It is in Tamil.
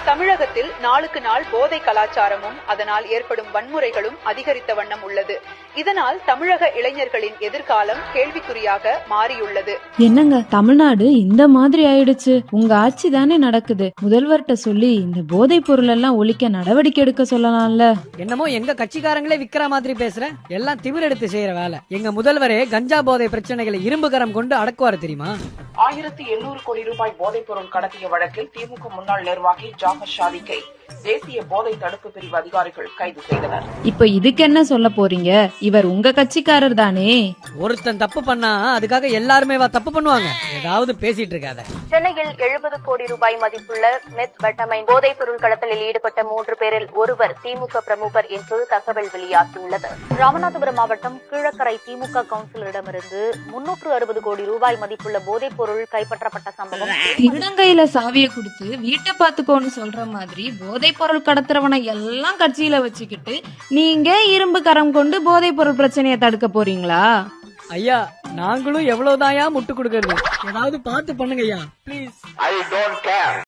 தமிழகத்தில் நாளுக்கு நாள் போதை கலாச்சாரமும் அதனால் ஏற்படும் வன்முறைகளும் அதிகரித்த வண்ணம் உள்ளது. இதனால் தமிழக இளைஞர்களின் எதிர்காலம் கேள்விக்குறியாக மாறியுள்ளது. என்னங்க தமிழ்நாடு இந்த மாதிரி ஆயிடுச்சு? உங்க ஆட்சி தானே நடக்குது. முதல்வர்கிட்ட சொல்லி இந்த போதை பொருள் எல்லாம் ஒழிக்க நடவடிக்கை எடுக்க சொல்லலாம்ல. என்னமோ எங்க கட்சிக்காரங்களே விக்கிற மாதிரி பேசுற. எல்லாம் திமிர் எடுத்து செய்யற வேலை. எங்க முதல்வரே கஞ்சா போதை பிரச்சனைகளை இரும்பு கரம் கொண்டு அடக்குவாரு தெரியுமா? 1800 கோடி ரூபாய் போதைப் பொருள் கடத்திய வழக்கில் திமுக முன்னாள் நிர்வாகி ஜாஃபர் ஷாதிக்கை தேசிய போதை தடுப்பு பிரிவு அதிகாரிகள் கைது செய்தனர். இப்ப இதுக்கு என்ன சொல்ல போறீங்க? இவர் உங்க கட்சிக்காரர் தானே. ஒருத்தன் தப்பு பண்ணா அதுக்காக எல்லாருமே தப்பு பண்ணுவாங்க. ஏதாவது பேசிட்டு இருக்காத. சென்னையில் 70 கோடி ரூபாய் மதிப்புள்ள மெத்பெட்டமைன் போதைப் பொருள் கடத்தலில் ஈடுபட்ட 3 பேரில் ஒருவர் திமுக பிரமுகர் என்று தகவல் வெளியாகியுள்ளது. ராமநாதபுரம் மாவட்டம் கீழக்கரை திமுக கவுன்சிலரிடமிருந்து 360 கோடி ரூபாய் மதிப்புள்ள போதைப் பொருள் கைப்பற்றப்பட்ட சம்பவம். திருடங்கையில சாவியை கொடுத்து வீட்டை பாத்துக்கோன்னு சொல்ற மாதிரி போதை பொருள் கடத்துறவனை எல்லாம் கட்சியில வச்சுக்கிட்டு நீங்க இரும்பு கரம் கொண்டு போதை பொருள் பிரச்சனையை தடுக்க போறீங்களா? ஐயா நாங்களும் எவ்வளவுதாயா முட்டு கொடுக்கறது. ஏதாவது பார்த்து பண்ணுங்க ஐயா, ப்ளீஸ்.